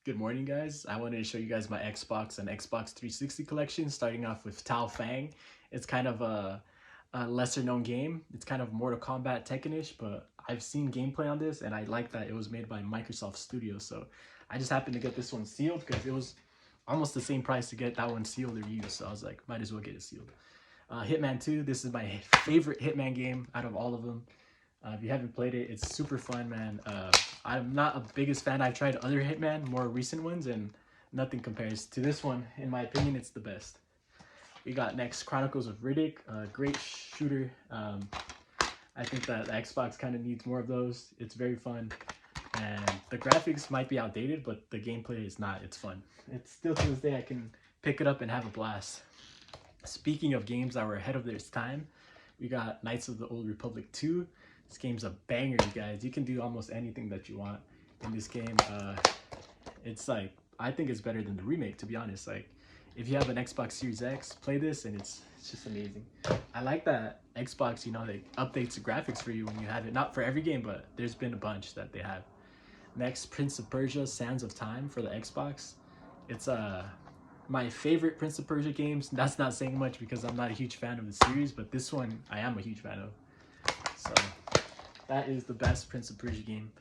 Good morning, guys. I wanted to show you guys my Xbox and Xbox 360 collection, starting off with Tao Fang. It's kind of a lesser known game. It's kind of Mortal Kombat Tekken-ish, but I've seen gameplay on this and I like that it was made by Microsoft Studios. So I just happened to get this one sealed because it was almost the same price to get that one sealed or used. So I was like, might as well get it sealed. Hitman 2, this is my favorite Hitman game out of all of them. If you haven't played it, it's super fun, man. I'm not a biggest fan. I've tried other Hitman, more recent ones, and nothing compares to this one. In my opinion, it's the best. We got next Chronicles of Riddick, a great shooter. I think that the Xbox kind of needs more of those. It's very fun, and the graphics might be outdated, but the gameplay is not. It's fun. It's still to this day I can pick it up and have a blast. Speaking of games that were ahead of their time, we got Knights of the Old Republic 2. This game's a banger, you guys. You can do almost anything that you want in this game. It's like, I think it's better than the remake, to be honest. Like, if you have an Xbox Series X, play this and it's just amazing. I like that Xbox, you know, they updates the graphics for you when you have it. Not for every game, but there's been a bunch that they have. Next, Prince of Persia: Sands of Time for the Xbox. It's my favorite Prince of Persia games. That's not saying much because I'm not a huge fan of the series, but this one I am a huge fan of. So that is the best Prince of Persia game,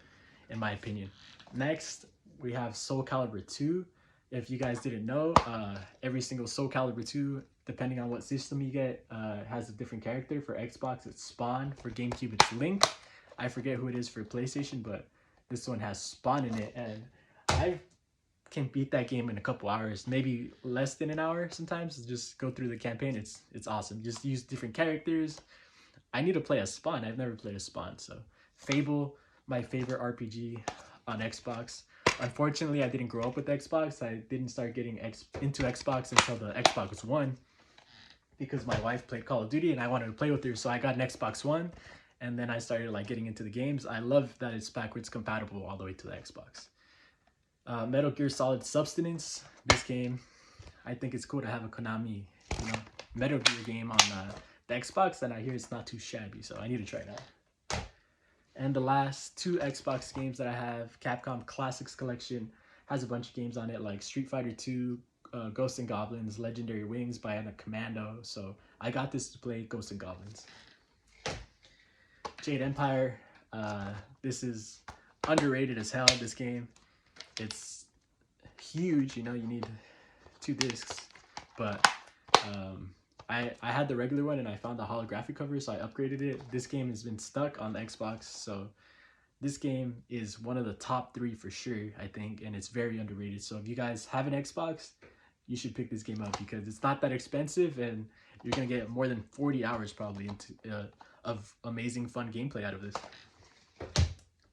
in my opinion. Next, we have Soul Calibur 2. If you guys didn't know, every single Soul Calibur 2, depending on what system you get, has a different character. For Xbox, it's Spawn. For GameCube, it's Link. I forget who it is for PlayStation, but this one has Spawn in it, and I can beat that game in a couple hours, maybe less than an hour sometimes. Just go through the campaign. It's awesome. Just use different characters. I need to play a Spawn. I've never played a Spawn. So Fable, my favorite RPG on Xbox. Unfortunately, I didn't grow up with Xbox. I didn't start getting into Xbox until the Xbox One because my wife played Call of Duty and I wanted to play with her. So I got an Xbox One and then I started like getting into the games. I love that it's backwards compatible all the way to the Xbox. Metal Gear Solid Substance. This game, I think it's cool to have a Konami, you know, Metal Gear game on the Xbox, and I hear it's not too shabby, so I need to try it out. And the last two Xbox games that I have, Capcom Classics Collection, has a bunch of games on it like Street Fighter 2, Ghosts and Goblins, Legendary Wings, Bionic Commando. So I got this to play Ghosts and Goblins. Jade Empire. This is underrated as hell, this game. It's huge, you know, you need 2 discs, but I had the regular one and I found the holographic cover, so I upgraded it. This game has been stuck on the Xbox, so this game is one of the top 3 for sure, I think, and it's very underrated. So if you guys have an Xbox, you should pick this game up because it's not that expensive and you're gonna get more than 40 hours probably into of amazing fun gameplay out of this.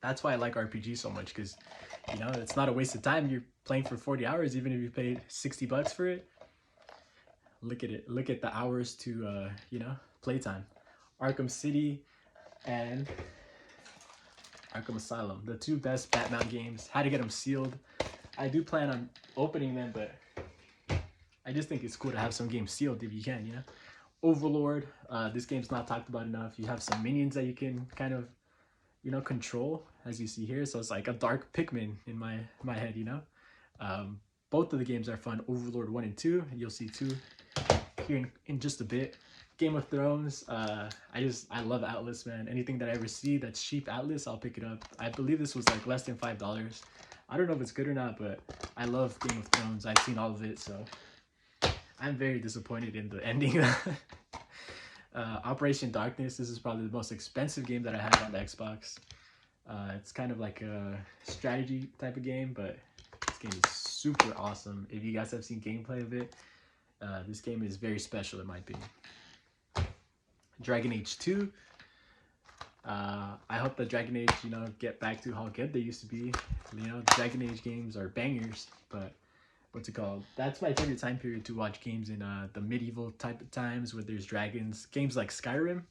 That's why I like RPG so much, because you know, it's not a waste of time. You're playing for 40 hours even if you paid 60 bucks for it. Look at it. Look at the hours to, you know, playtime. Arkham City and Arkham Asylum. The 2 best Batman games. Had to get them sealed. I do plan on opening them, but I just think it's cool to have some games sealed if you can, you know. Overlord. This game's not talked about enough. You have some minions that you can kind of, you know, control, as you see here. So it's like a dark Pikmin in my head, you know. Both of the games are fun. Overlord 1 and 2. You'll see 2 here in just a bit. Game of Thrones. I love Atlas, man. Anything that I ever see that's cheap Atlas, I'll pick it up. I believe this was like less than $5. I don't know if it's good or not, but I love Game of Thrones. I've seen all of it, so I'm very disappointed in the ending. Operation Darkness. This is probably the most expensive game that I have on the Xbox. It's kind of like a strategy type of game, but this game is super awesome. If you guys have seen gameplay of it, this game is very special in my opinion. Dragon Age 2. I hope that Dragon Age, you know, get back to how good they used to be. You know, Dragon Age games are bangers, but what's it called? That's my favorite time period to watch games in the medieval type of times where there's dragons. Games like Skyrim,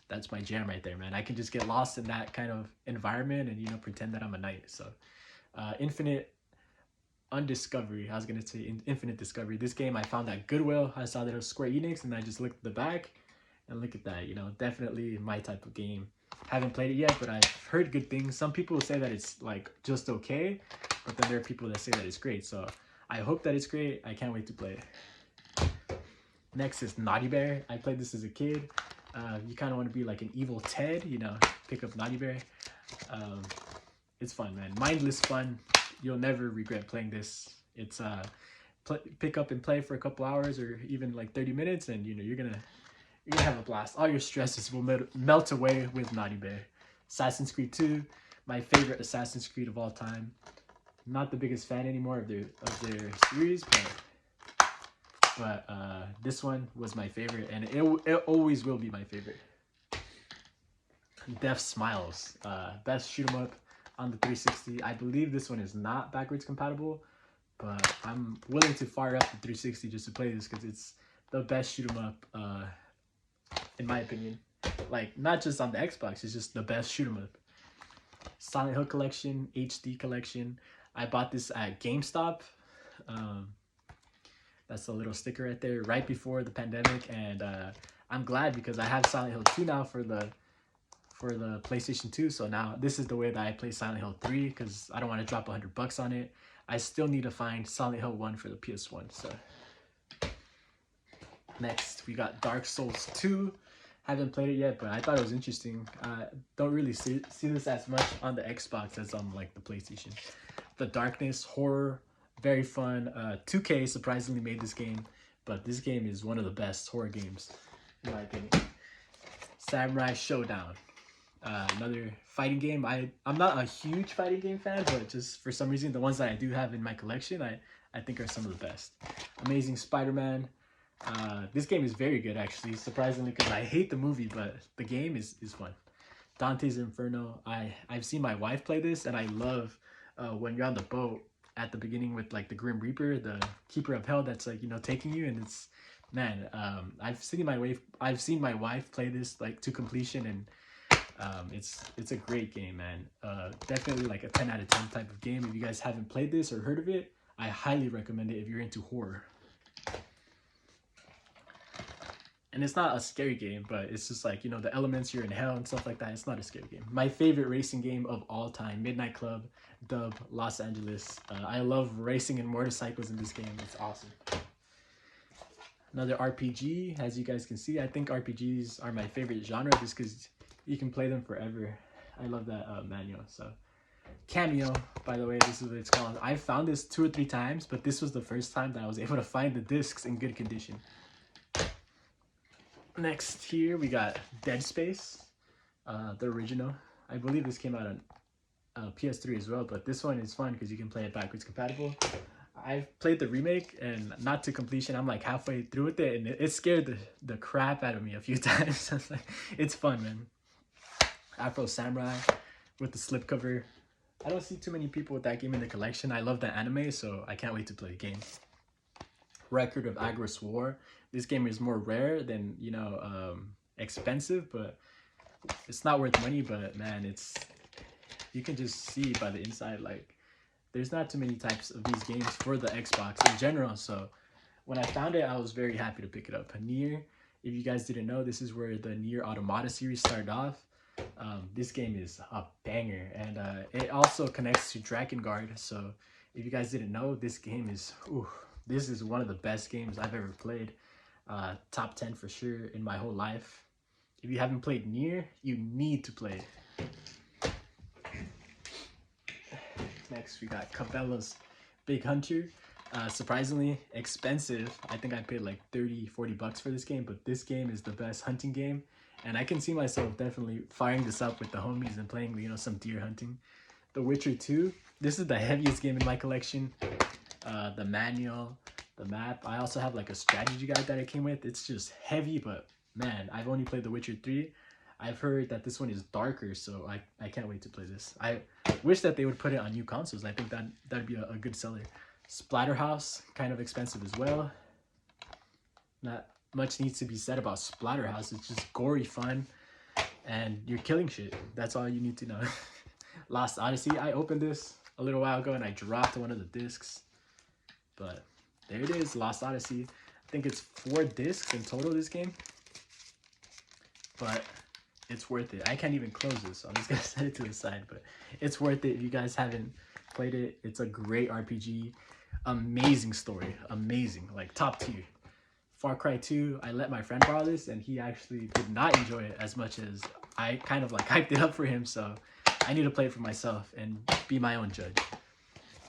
that's my jam right there, man. I can just get lost in that kind of environment and, you know, pretend that I'm a knight. So Infinite Undiscovery. I was gonna say Infinite Discovery. This game I found at Goodwill. I saw that it was Square Enix and I just looked at the back and look at that, you know, definitely my type of game. Haven't played it yet, but I've heard good things. Some people say that it's like just okay, but then there are people that say that it's great. So I hope that it's great. I can't wait to play it. Next is Naughty Bear. I played this as a kid. You kind of want to be like an evil Ted, you know, pick up Naughty Bear. It's fun, man. Mindless fun. You'll never regret playing this. It's pick up and play for a couple hours or even like 30 minutes, and you know you're gonna have a blast. All your stresses will melt away with Naughty Bear. Assassin's Creed 2, my favorite Assassin's Creed of all time. Not the biggest fan anymore of their series, but this one was my favorite, and it always will be my favorite. Death Smiles, best shoot 'em up on the 360. I believe this one is not backwards compatible, but I'm willing to fire up the 360 just to play this because it's the best shoot 'em up, in my opinion. Like, not just on the Xbox, it's just the best shoot 'em up. Silent Hill Collection, HD Collection. I bought this at GameStop. That's a little sticker right there, right before the pandemic, and I'm glad because I have Silent Hill 2 now for the PlayStation 2. So now this is the way that I play Silent Hill 3 because I don't want to drop $100 on it. I still need to find Silent Hill 1 for the PS1. So next we got Dark Souls 2. Haven't played it yet, but I thought it was interesting. Don't really see this as much on the Xbox as on like the PlayStation. The Darkness horror, very fun. 2K surprisingly made this game, but this game is one of the best horror games in my opinion. Samurai Showdown. Another fighting game. I'm not a huge fighting game fan, but just for some reason the ones that I do have in my collection I think are some of the best. Amazing Spider-Man. This game is very good actually, surprisingly, because I hate the movie, but the game is fun. Dante's Inferno. I've seen my wife play this, and I love when you're on the boat at the beginning with like the Grim Reaper, the Keeper of Hell that's like, you know, taking you, and it's, man, I've seen my wife play this like to completion, and it's a great game, man. Definitely like a 10 out of 10 type of game. If you guys haven't played this or heard of it, I highly recommend it if you're into horror. And it's not a scary game, but it's just like, you know, the elements, you're in hell and stuff like that. It's not a scary game. My favorite racing game of all time, Midnight Club, Dub, Los Angeles. I love racing and motorcycles in this game. It's awesome. Another RPG, as you guys can see. I think RPGs are my favorite genre just because you can play them forever. I love that manual. So Cameo, by the way, this is what it's called. I found this 2 or 3 times, but this was the first time that I was able to find the discs in good condition. Next here we got Dead Space, the original. I believe this came out on PS3 as well, but this one is fun because you can play it backwards compatible. I've played the remake and not to completion. I'm like halfway through with it, and it scared the crap out of me a few times. It's fun, man. Afro Samurai with the slipcover. I don't see too many people with that game in the collection. I love the anime, so I can't wait to play the game. Record of Agorist War. This game is more rare than, you know, expensive, but it's not worth money. But man, you can just see by the inside, like, there's not too many types of these games for the Xbox in general. So when I found it, I was very happy to pick it up. Nier, if you guys didn't know, this is where the Nier Automata series started off. This game is a banger, and it also connects to Drakengard. So if you guys didn't know, this game is, this is one of the best games I've ever played. Top 10 for sure in my whole life. If you haven't played Nier, you need to play it. Next, we got Cabela's Big Hunter. Surprisingly expensive. I think I paid like 30-40 bucks for this game, but this game is the best hunting game, and I can see myself definitely firing this up with the homies and playing, you know, some deer hunting. The Witcher 2. This is the heaviest game in my collection. The manual, the map. I also have like a strategy guide that I came with. It's just heavy, but man, I've only played The Witcher 3. I've heard that this one is darker, so I can't wait to play this. I wish that they would put it on new consoles. I think that'd be a good seller. Splatterhouse, kind of expensive as well. Not much needs to be said about Splatterhouse. It's just gory fun, and you're killing shit. That's all you need to know. Lost Odyssey. I opened this a little while ago, and I dropped one of the discs. But there it is, Lost Odyssey. I think it's 4 discs in total, this game. But It's worth it. I can't even close this, so I'm just gonna set it to the side, but it's worth it if you guys haven't played it. It's a great RPG. Amazing story. Amazing. Like top tier. Far Cry 2, I let my friend borrow this and he actually did not enjoy it as much as I kind of like hyped it up for him, so I need to play it for myself and be my own judge.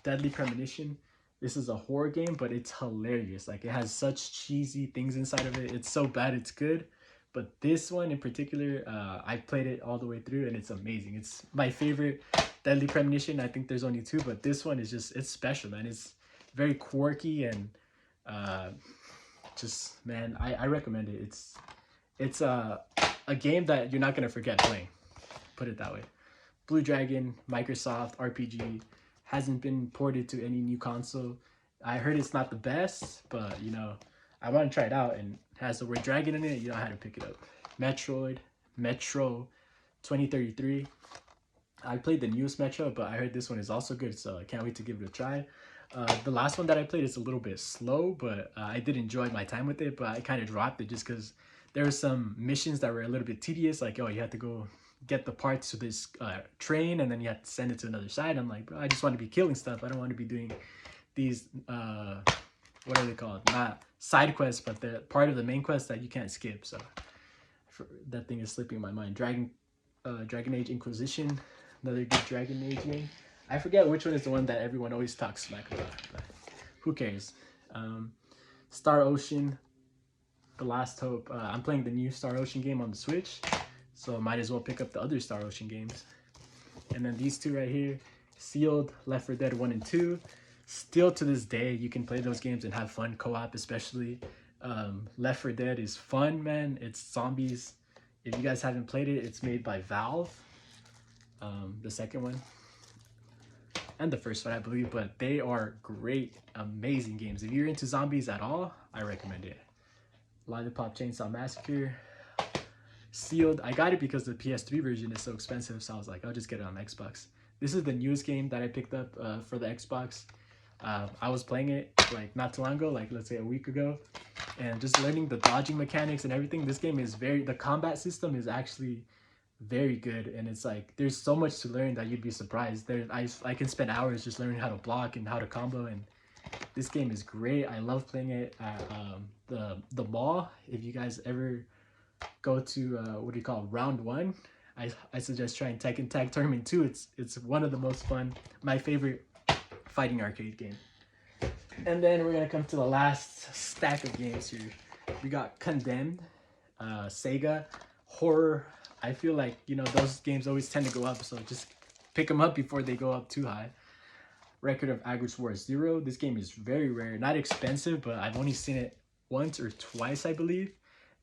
Deadly Premonition. This is a horror game, but it's hilarious. Like, it has such cheesy things inside of it. It's so bad it's good. But this one in particular, I played it all the way through and it's amazing. It's my favorite Deadly Premonition. I think there's only 2, but this one is just, it's special, man. It's very quirky and just, man, I recommend it. It's a game that you're not going to forget playing. Put it that way. Blue Dragon, Microsoft RPG, hasn't been ported to any new console. I heard it's not the best, but you know, I want to try it out, and it has the word dragon in it. You know how to pick it up. Metroid, Metro 2033. I played the newest Metro, but I heard this one is also good, so I can't wait to give it a try. The last one that I played is a little bit slow, but I did enjoy my time with it, but I kind of dropped it just because there were some missions that were a little bit tedious, like, oh, you have to go get the parts to this train, and then you have to send it to another side. I'm like, bro, I just want to be killing stuff. I don't want to be doing these, what are they called? Not side quests, but they're part of the main quest that you can't skip, so that thing is slipping my mind. Dragon Age Inquisition, another good Dragon Age game. I forget which one is the one that everyone always talks smack about, but who cares? Star Ocean, The Last Hope. I'm playing the new Star Ocean game on the Switch, so might as well pick up the other Star Ocean games. And then these two right here, Sealed, Left 4 Dead 1 and 2. Still to this day, you can play those games and have fun co-op, especially. Left 4 Dead is fun, man. It's zombies. If you guys haven't played it, it's made by Valve. The second one. And the first one, I believe, but they are great, amazing games. If you're into zombies at all, I recommend it. Lollipop Chainsaw Massacre. Sealed. I got it because the PS3 version is so expensive, so I was like, I'll just get it on Xbox. This is the newest game that I picked up for the Xbox. I was playing it like not too long ago, like let's say a week ago, and just learning the dodging mechanics and everything. This game is the combat system is actually very good, and it's like there's so much to learn that you'd be surprised. I can spend hours just learning how to block and how to combo, and this game is great. I love playing it at the mall. If you guys ever go to what do you call round 1, I suggest trying Tekken Tag Tournament 2. It's one of the most fun, my favorite fighting arcade game. And then we're gonna come to the last stack of games here. We got Condemned, Sega, horror. I feel like, you know, those games always tend to go up, so just pick them up before they go up too high. Record of Aggros Wars 0. This game is very rare, not expensive, but I've only seen it once or twice, I believe.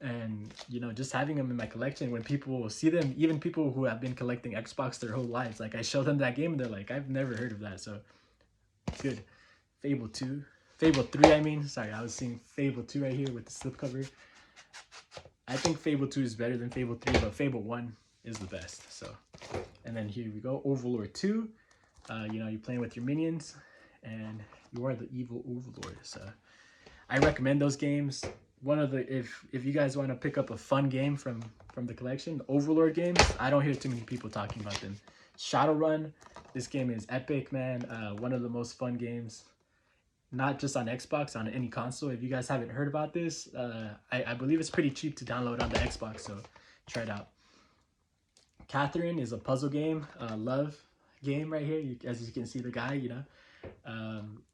And, you know, just having them in my collection, when people see them, even people who have been collecting Xbox their whole lives, like I show them that game and they're like, I've never heard of that, so it's good. Fable 2. Fable 3, I mean. Sorry, I was seeing Fable 2 right here with the slipcover. I think Fable 2 is better than Fable 3, but Fable 1 is the best. So, and then here we go, Overlord 2. You know, you're playing with your minions, and you are the evil Overlord. So, I recommend those games. One of the if you guys want to pick up a fun game from the collection, the Overlord games, I don't hear too many people talking about them. Shadowrun, this game is epic, man. One of the most fun games. Not just on Xbox, on any console. If you guys haven't heard about this, I believe it's pretty cheap to download on the Xbox, so try it out. Catherine is a puzzle game, love game right here. As you can see the guy, you know.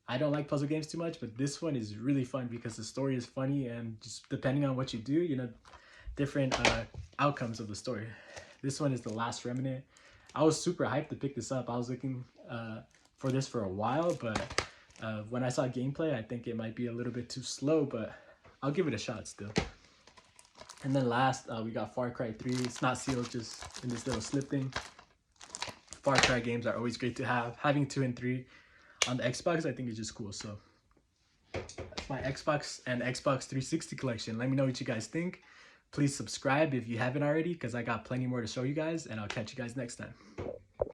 I don't like puzzle games too much, but this one is really fun because the story is funny, and just depending on what you do, you know, different outcomes of the story. This one is The Last Remnant. I was super hyped to pick this up. I was looking for this for a while, but when I saw gameplay, I think it might be a little bit too slow, but I'll give it a shot still. And then last, we got Far Cry 3. It's not sealed, just in this little slip thing. Far Cry games are always great to have. Having 2 and 3 on the Xbox, I think is just cool. So that's my Xbox and Xbox 360 collection. Let me know what you guys think. Please subscribe if you haven't already, because I got plenty more to show you guys, and I'll catch you guys next time.